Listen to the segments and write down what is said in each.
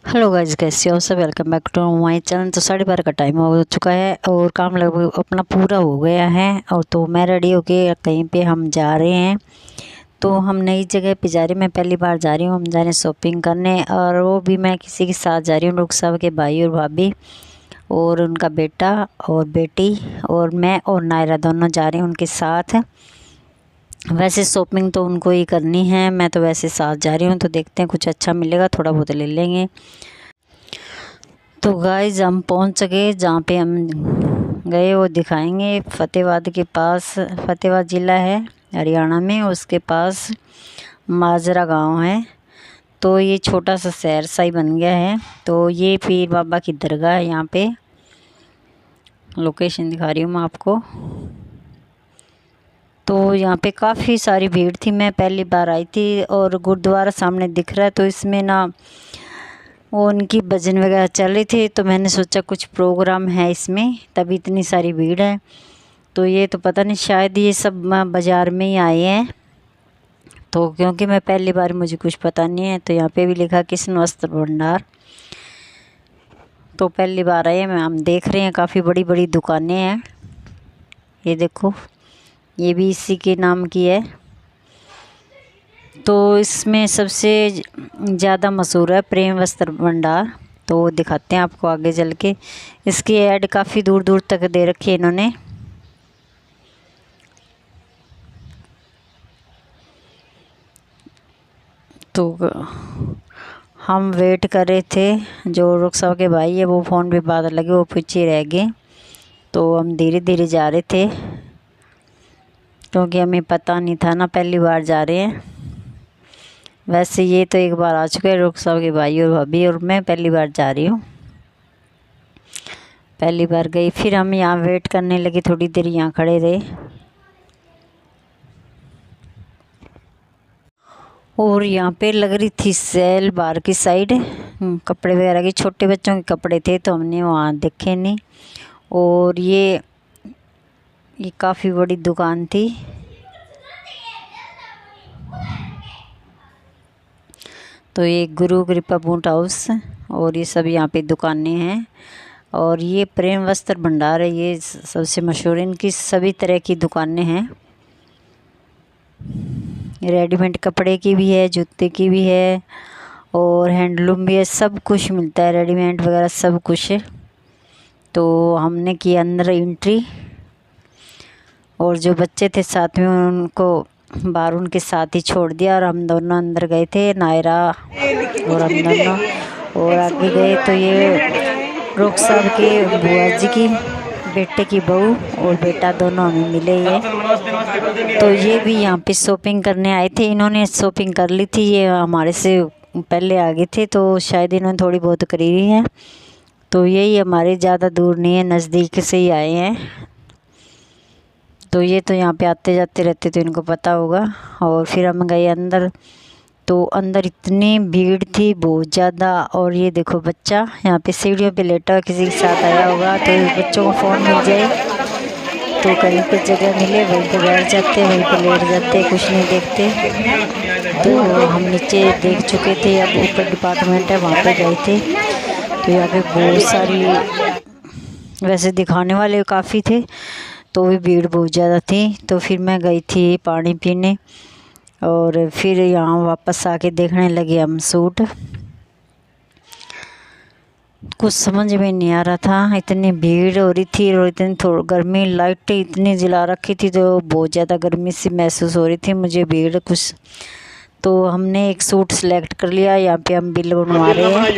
Hello guys, कैसे हो सब। Welcome back to my channel. तो 12:30 का टाइम हो चुका है और काम लगभग अपना पूरा हो गया है। और तो मैं रेडी होके कहीं पे हम जा रहे हैं। तो हम नई जगह पे जा रहे हैं। मैं पहली बार जा रही हूँ। हम जा रहे हैं शॉपिंग करने, और वो भी मैं किसी के साथ जा रही हूँ। लोग सब के भाई और भाभी और उनका बेटा और बेटी, और मैं और नायरा दोनों जा रहे हैं उनके साथ। वैसे शॉपिंग तो उनको ही करनी है, मैं तो वैसे साथ जा रही हूँ। तो देखते हैं, कुछ अच्छा मिलेगा थोड़ा बहुत ले लेंगे। तो गाइस, हम पहुंच गए जहाँ पे हम गए वो दिखाएंगे। फतेहाबाद के पास, फतेहाबाद ज़िला है हरियाणा में, उसके पास माजरा गांव है। तो ये छोटा सा शहर सा ही बन गया है। तो ये पीर बाबा की दरगाह है। यहाँ पे लोकेशन दिखा रही हूँ मैं आपको। तो यहाँ पे काफ़ी सारी भीड़ थी। मैं पहली बार आई थी, और गुरुद्वारा सामने दिख रहा है। तो इसमें ना वो उनकी भजन वगैरह चल रही थी। तो मैंने सोचा कुछ प्रोग्राम है इसमें, तभी इतनी सारी भीड़ है। तो ये तो पता नहीं, शायद ये सब बाज़ार में ही आए हैं। तो क्योंकि मैं पहली बार, मुझे कुछ पता नहीं है। तो यहाँ पे भी लिखा कृष्ण वस्त्र भंडार। तो पहली बार आए हैं, हम देख रहे हैं काफ़ी बड़ी बड़ी दुकानें हैं। ये देखो, ये भी इसी के नाम की है। तो इसमें सबसे ज़्यादा मशहूर है प्रेम वस्त्र भंडार। तो वो दिखाते हैं आपको आगे चल के। इसकी ऐड काफ़ी दूर दूर तक दे रखी है इन्होंने। तो हम वेट कर रहे थे। जो रुखसाव के भाई है वो फ़ोन पे बात लगे, वो पीछे रह गए। तो हम धीरे धीरे जा रहे थे, क्योंकि हमें पता नहीं था ना, पहली बार जा रहे हैं। वैसे ये तो एक बार आ चुके हैं रुखसाव के भाई और भाभी, और मैं पहली बार जा रही हूँ। पहली बार गई। फिर हम यहाँ वेट करने लगे, थोड़ी देर यहाँ खड़े रहे। और यहाँ पे लग रही थी सेल बाहर की साइड, कपड़े वगैरह की। छोटे बच्चों के कपड़े थे, तो हमने वहाँ देखे नहीं। और ये काफ़ी बड़ी दुकान थी। तो ये गुरु कृपा बूट हाउस, और ये सब यहाँ पे दुकानें हैं। और ये प्रेम वस्त्र भंडार है, ये सबसे मशहूर। इनकी सभी तरह की दुकानें हैं। रेडीमेड कपड़े की भी है, जूते की भी है, और हैंडलूम भी है। सब कुछ मिलता है, रेडीमेड वगैरह सब कुछ है। तो हमने की अंदर एंट्री, और जो बच्चे थे साथ में उनको बाहर उनके साथ ही छोड़ दिया। और हम दोनों अंदर गए थे, नायरा और हम दोनों। और आगे गए तो ये रुख साहब के बुआ जी की बेटे की बहू और बेटा दोनों हमें मिले ये। तो ये भी यहाँ पे शॉपिंग करने आए थे। इन्होंने शॉपिंग कर ली थी, ये हमारे से पहले आ गए थे। तो शायद इन्होंने थोड़ी बहुत करी है। तो यही हमारे ज़्यादा दूर नहीं है, नज़दीक से ही आए हैं। तो ये तो यहाँ पे आते जाते रहते, तो इनको पता होगा। और फिर हम गए अंदर। तो अंदर इतनी भीड़ थी, बहुत ज़्यादा। और ये देखो बच्चा यहाँ पे सीढ़ियों पे लेटा हुआ, किसी के साथ आया होगा। तो बच्चों को फ़ोन मिल जाए तो कहीं पे जगह मिले वहीं पे बैठ जाते, वहीं पे लेट जाते, कुछ नहीं देखते। तो हम नीचे देख चुके थे, अब ऊपर डिपार्टमेंट है वहाँ पे गए थे। तो यहाँ पे बहुत सारी, वैसे दिखाने वाले काफ़ी थे, तो भी भीड़ बहुत ज़्यादा थी। तो फिर मैं गई थी पानी पीने, और फिर यहाँ वापस आके देखने लगे हम सूट। कुछ समझ में नहीं आ रहा था, इतनी भीड़ हो रही थी और इतनी थोड़ी गर्मी, लाइटें इतनी जला रखी थी, तो बहुत ज़्यादा गर्मी सी महसूस हो रही थी मुझे, भीड़ कुछ। तो हमने एक सूट सेलेक्ट कर लिया। यहाँ पे हम बिल बनवा रहे हैं,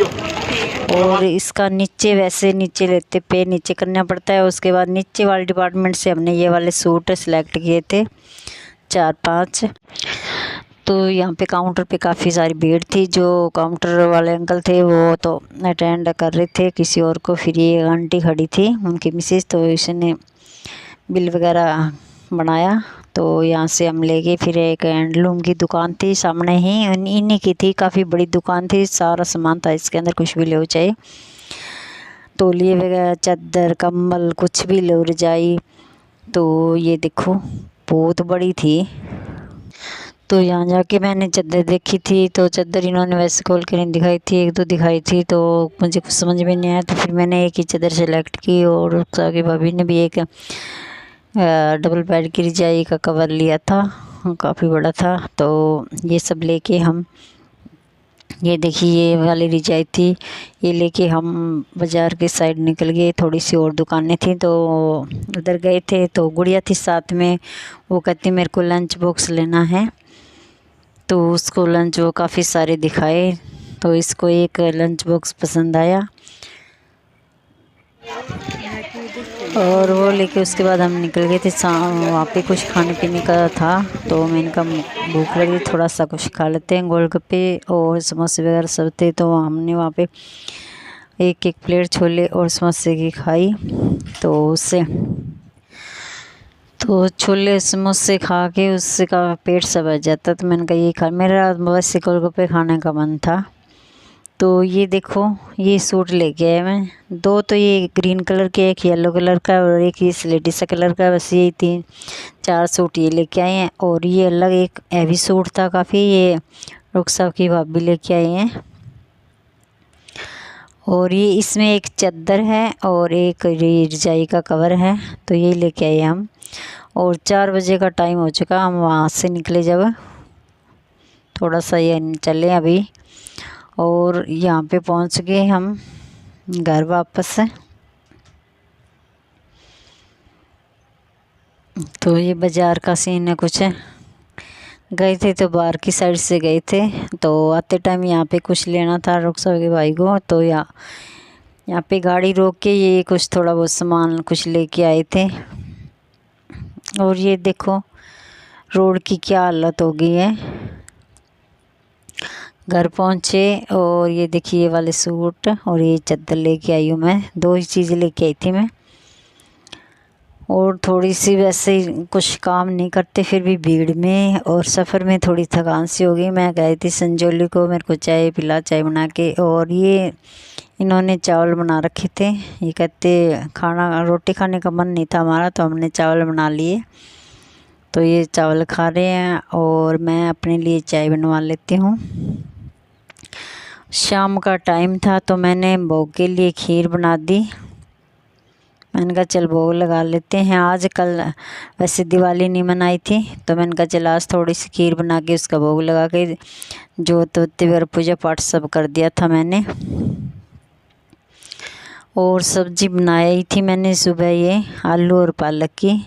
और इसका नीचे, वैसे नीचे लेते पे नीचे करना पड़ता है। उसके बाद नीचे वाले डिपार्टमेंट से हमने ये वाले सूट सेलेक्ट किए थे 4-5। तो यहाँ पे काउंटर पे काफ़ी सारी भीड़ थी। जो काउंटर वाले अंकल थे वो तो अटेंड कर रहे थे किसी और को। फिर ये आंटी खड़ी थी, उनकी मिसेज, तो इसने बिल वगैरह बनाया। तो यहाँ से हम ले गए। फिर एक हैंडलूम की दुकान थी सामने ही, इन्हीं की थी, काफ़ी बड़ी दुकान थी, सारा सामान था इसके अंदर, कुछ भी लो चाहिए, तौलिए वगैरह, चादर, कंबल, कुछ भी लो रजाई। तो ये देखो बहुत बड़ी थी। तो यहाँ जाके मैंने चादर देखी थी, तो चादर इन्होंने वैसे खोल के नहीं दिखाई थी, एक दो दिखाई थी, तो मुझे कुछ समझ में नहीं आया। तो फिर मैंने एक ही चादर सेलेक्ट की और उसके आगे भाभी ने भी एक डबल बेड की रजाई का कवर लिया था, काफ़ी बड़ा था। तो ये सब लेके हम, ये देखिए ये वाली रजाई थी, ये लेके हम बाज़ार के साइड निकल गए। थोड़ी सी और दुकानें थी तो उधर गए थे। तो गुड़िया थी साथ में, वो कहती मेरे को लंच बॉक्स लेना है, तो उसको लंच वो काफ़ी सारे दिखाए, तो इसको एक लंच बॉक्स पसंद आया और वो लेके उसके बाद हम निकल गए थे। वहाँ पे कुछ खाने पीने का था, तो मैंने कहा भूख लगी, थोड़ा सा कुछ खा लेते हैं। गोलगप्पे और समोसे वगैरह सब थे, तो हमने वहाँ पे एक एक प्लेट छोले और समोसे की खाई। तो उससे तो छोले समोसे खा के उससे का पेट सा भर जाता, तो मैंने कहा ये खा, मेरा वैसे गोलगप्पे खाने का मन था। तो ये देखो ये सूट लेके आए मैं, दो तो ये ग्रीन कलर के, एक येलो कलर का और एक ये स्लेटी सा कलर का, बस ये 3-4 सूट ये लेके आए हैं। और ये अलग एक हैवी सूट था काफ़ी, ये रुखसा की भाभी लेके आए हैं। और ये इसमें एक चादर है और एक रजाई का कवर है, तो ये लेके आए हम। और 4 बजे का टाइम हो चुका, हम वहाँ से निकले जब, थोड़ा सा ये चले अभी, और यहाँ पे पहुँच गए हम घर वापस। तो ये बाज़ार का सीन है कुछ, गए थे तो बाहर की साइड से गए थे, तो आते टाइम यहाँ पे कुछ लेना था रुखसा के भाई को, तो यहाँ पे गाड़ी रोक के ये कुछ थोड़ा बहुत सामान कुछ लेके आए थे। और ये देखो रोड की क्या हालत हो गई है। घर पहुँचे और ये देखिए ये वाले सूट और ये चादर लेके आई हूँ मैं, 2 ही चीज़ें लेके आई थी मैं। और थोड़ी सी वैसे कुछ काम नहीं करते फिर भी भीड़ में और सफ़र में थोड़ी थकान सी हो गई। मैं गई थी संजोली को, मेरे को चाय पिला, चाय बना के, और ये इन्होंने चावल बना रखे थे। ये कहते खाना रोटी खाने का मन नहीं था हमारा, तो हमने चावल बना लिए, तो ये चावल खा रहे हैं और मैं अपने लिए चाय बनवा लेती हूँ। शाम का टाइम था तो मैंने भोग के लिए खीर बना दी। मैंने कहा चल भोग लगा लेते हैं आज, कल वैसे दिवाली नहीं मनाई थी, तो मैंने कहा चल आज थोड़ी सी खीर बना के उसका भोग लगा के जोत वोती वगैरह पूजा पाठ सब कर दिया था मैंने। और सब्ज़ी बनाई थी मैंने सुबह ये आलू और पालक की,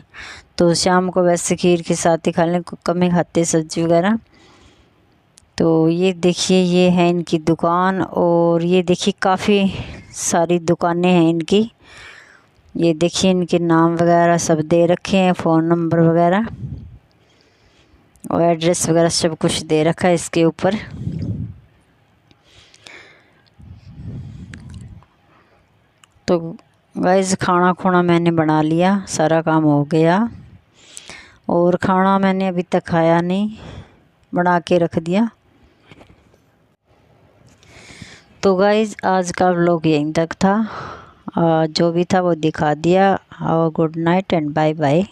तो शाम को वैसे खीर के साथ ही खा लें, कम ही खाते सब्ज़ी वगैरह। तो ये देखिए ये है इनकी दुकान, और ये देखिए काफ़ी सारी दुकानें हैं इनकी। ये देखिए इनके नाम वगैरह सब दे रखे हैं, फ़ोन नंबर वगैरह और एड्रेस वगैरह सब कुछ दे रखा है इसके ऊपर। तो गाइस खाना खुना मैंने बना लिया, सारा काम हो गया, और खाना मैंने अभी तक खाया नहीं, बना के रख दिया। तो गाइस आज का व्लॉग यहीं तक था, जो भी था वो दिखा दिया। और good night and bye bye.